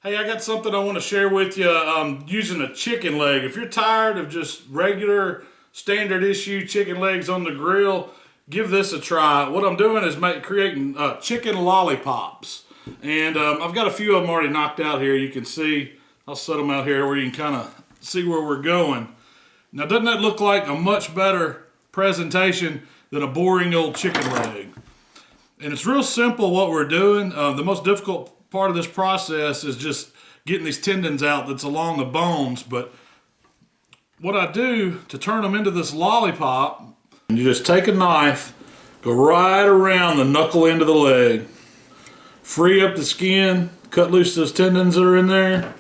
Hey, I got something I want to share with you using a chicken leg. If you're tired of just regular standard issue chicken legs on the grill, give this a try. What I'm doing is creating chicken lollipops. And I've got a few of them already knocked out here. You can see, I'll set them out here where you can kind of see where we're going. Now, doesn't that look like a much better presentation than a boring old chicken leg? And it's real simple what we're doing. The most difficult part of this process is just getting these tendons out that's along the bones. But what I do to turn them into this lollipop, you just take a knife, go right around the knuckle end of the leg, free up the skin, cut loose those tendons that are in there,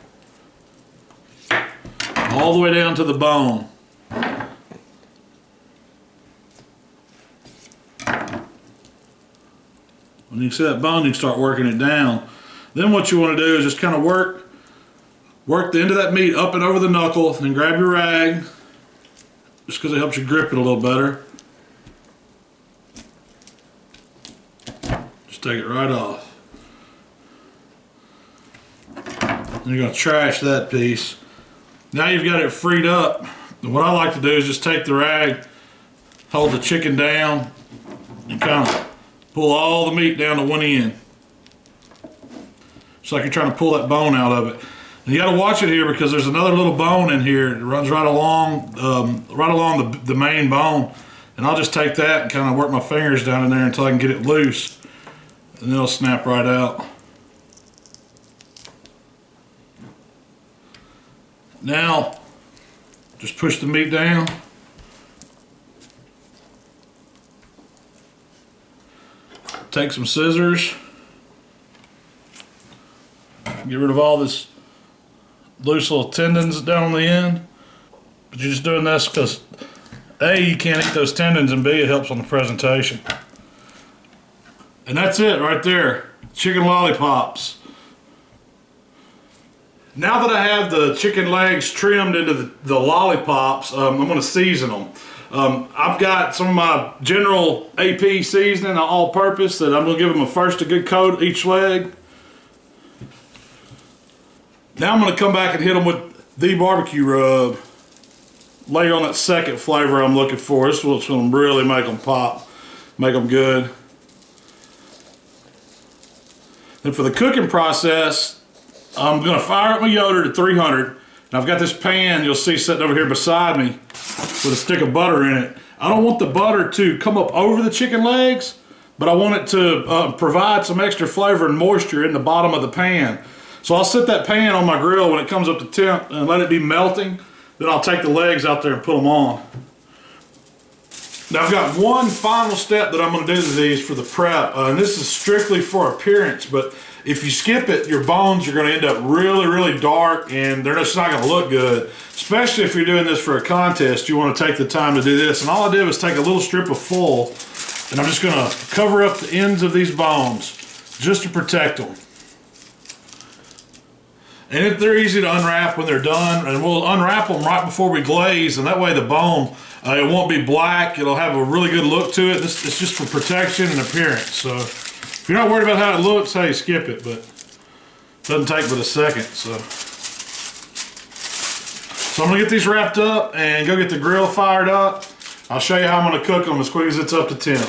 all the way down to the bone. When you see that bone, you can start working it down. Then what you want to do is just kind of work the end of that meat up and over the knuckle, then grab your rag, just because it helps you grip it a little better. Just take it right off. And you're going to trash that piece. Now you've got it freed up. And what I like to do is just take the rag, hold the chicken down, and kind of pull all the meat down to one end. It's like you're trying to pull that bone out of it. And you got to watch it here because there's another little bone in here. It runs right along the main bone. And I'll just take that and kind of work my fingers down in there until I can get it loose. And then it'll snap right out. Now, just push the meat down. Take some scissors. Get rid of all this loose little tendons down on the end. But you're just doing this because A, you can't eat those tendons, and B, it helps on the presentation. And that's it right there. Chicken lollipops. Now that I have the chicken legs trimmed into the lollipops, I'm going to season them. I've got some of my general AP seasoning, all-purpose, that I'm going to give them a good coat each leg. Now I'm going to come back and hit them with the barbecue rub. Lay on that second flavor I'm looking for. This is what's going to really make them pop, make them good. And for the cooking process, I'm going to fire up my Yoder to 300. And I've got this pan you'll see sitting over here beside me with a stick of butter in it. I don't want the butter to come up over the chicken legs, but I want it to provide some extra flavor and moisture in the bottom of the pan. So I'll set that pan on my grill when it comes up to temp and let it be melting. Then I'll take the legs out there and put them on. Now I've got one final step that I'm going to do to these for the prep. And this is strictly for appearance, but if you skip it, your bones are going to end up really, really dark and they're just not going to look good. Especially if you're doing this for a contest, you want to take the time to do this. And all I did was take a little strip of foil and I'm just going to cover up the ends of these bones just to protect them. And they're easy to unwrap when they're done, and we'll unwrap them right before we glaze, and that way the bone, it won't be black. It'll have a really good look to it. It's just for protection and appearance. So if you're not worried about how it looks, hey, skip it, but it doesn't take but a second. So I'm gonna get these wrapped up and go get the grill fired up. I'll show you how I'm gonna cook them as quick as it's up to temp.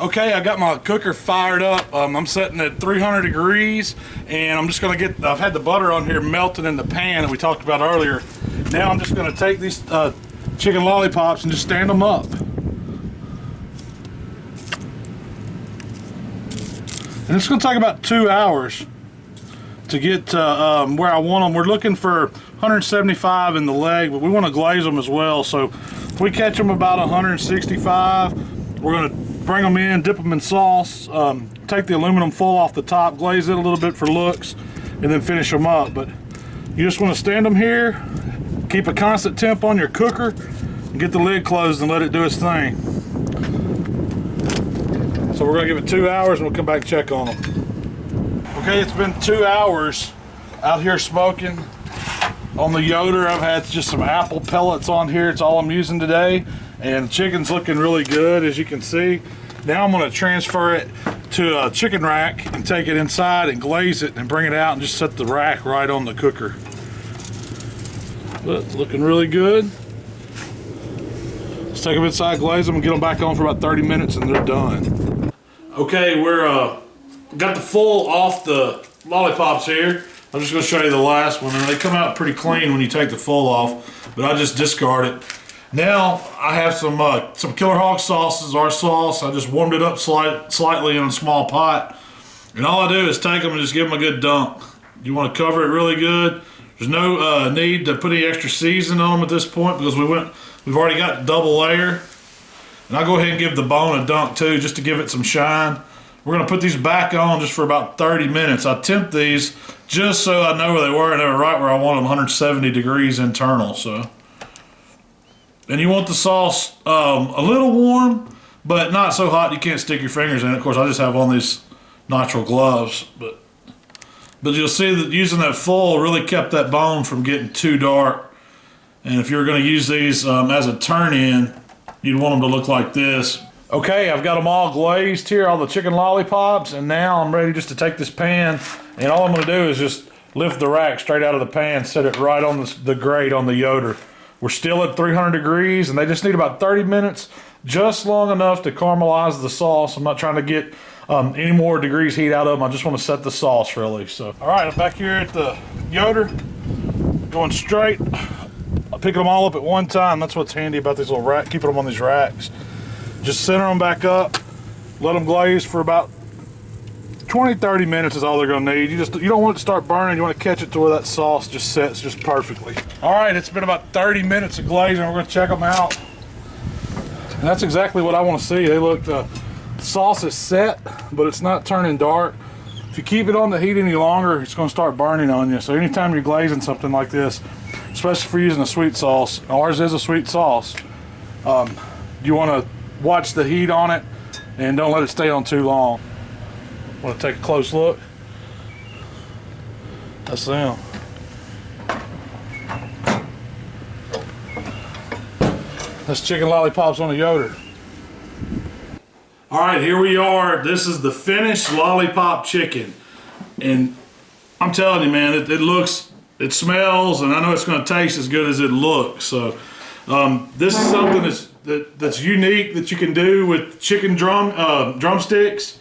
Okay, I got my cooker fired up. I'm setting at 300 degrees, and I'm just gonna I've had the butter on here melting in the pan that we talked about earlier. Now I'm just gonna take these chicken lollipops and just stand them up. And it's gonna take about 2 hours to get to where I want them. We're looking for 175 in the leg, but we wanna glaze them as well. So if we catch them about 165, we're gonna bring them in, dip them in sauce, take the aluminum foil off the top, glaze it a little bit for looks, and then finish them up. But you just want to stand them here, keep a constant temp on your cooker, and get the lid closed and let it do its thing. So we're going to give it 2 hours and we'll come back and check on them. Okay, it's been 2 hours out here smoking on the Yoder. I've had just some apple pellets on here. It's all I'm using today. And the chicken's looking really good, as you can see. Now I'm going to transfer it to a chicken rack and take it inside and glaze it and bring it out and just set the rack right on the cooker. But looking really good. Let's take them inside, glaze them, and get them back on for about 30 minutes and they're done. Okay, we're got the full off the lollipops here. I'm just going to show you the last one, and they come out pretty clean when you take the full off, but I just discard it. Now I have some Killer Hog sauces, our sauce. I just warmed it up slightly in a small pot, and all I do is take them and just give them a good dunk. You want to cover it really good. There's no need to put any extra seasoning on them at this point because we've already got double layer. And I'll go ahead and give the bone a dunk too, just to give it some shine. We're gonna put these back on just for about 30 minutes. I temp these just so I know where they were, and they were right where I want them, 170 degrees internal. So, and you want the sauce a little warm, but not so hot you can't stick your fingers in it. Of course, I just have on these nitrile gloves, but you'll see that using that full really kept that bone from getting too dark. And if you're gonna use these as a turn-in, you'd want them to look like this. Okay, I've got them all glazed here, all the chicken lollipops, and now I'm ready just to take this pan, and all I'm gonna do is just lift the rack straight out of the pan, set it right on the grate on the Yoder. We're still at 300 degrees, and they just need about 30 minutes, just long enough to caramelize the sauce. I'm not trying to get any more degrees heat out of them. I just want to set the sauce really. So, all right, I'm back here at the Yoder, going straight. I'm picking them all up at one time. That's what's handy about these little racks, keeping them on these racks. Just center them back up, let them glaze for about 20-30 minutes is all they're gonna need. You don't want it to start burning. You want to catch it to where that sauce just sets just perfectly. All right, it's been about 30 minutes of glazing. We're gonna check them out. And that's exactly what I want to see. They look, the sauce is set, but it's not turning dark. If you keep it on the heat any longer, it's gonna start burning on you. So anytime you're glazing something like this, especially if you're using a sweet sauce, ours is a sweet sauce, you want to watch the heat on it and don't let it stay on too long. Want to take a close look? That's them. That's chicken lollipops on a Yoder. All right, here we are. This is the finished lollipop chicken, and I'm telling you, man, it looks, it smells, and I know it's going to taste as good as it looks. So this is something that's unique that you can do with chicken drumsticks.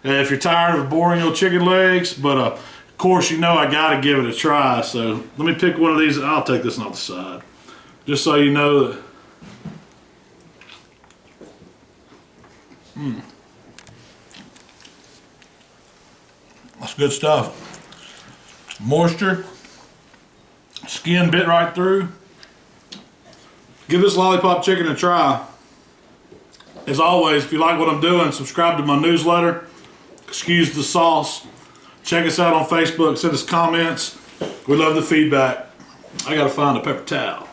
If you're tired of boring old chicken legs, but of course, you know I gotta give it a try. So let me pick one of these. I'll take this one off the side, just so you know that. That's good stuff. Moisture, skin bit right through. Give this lollipop chicken a try. As always, if you like what I'm doing, subscribe to my newsletter. Excuse the sauce. Check us out on Facebook. Send us comments. We love the feedback. I gotta find a paper towel.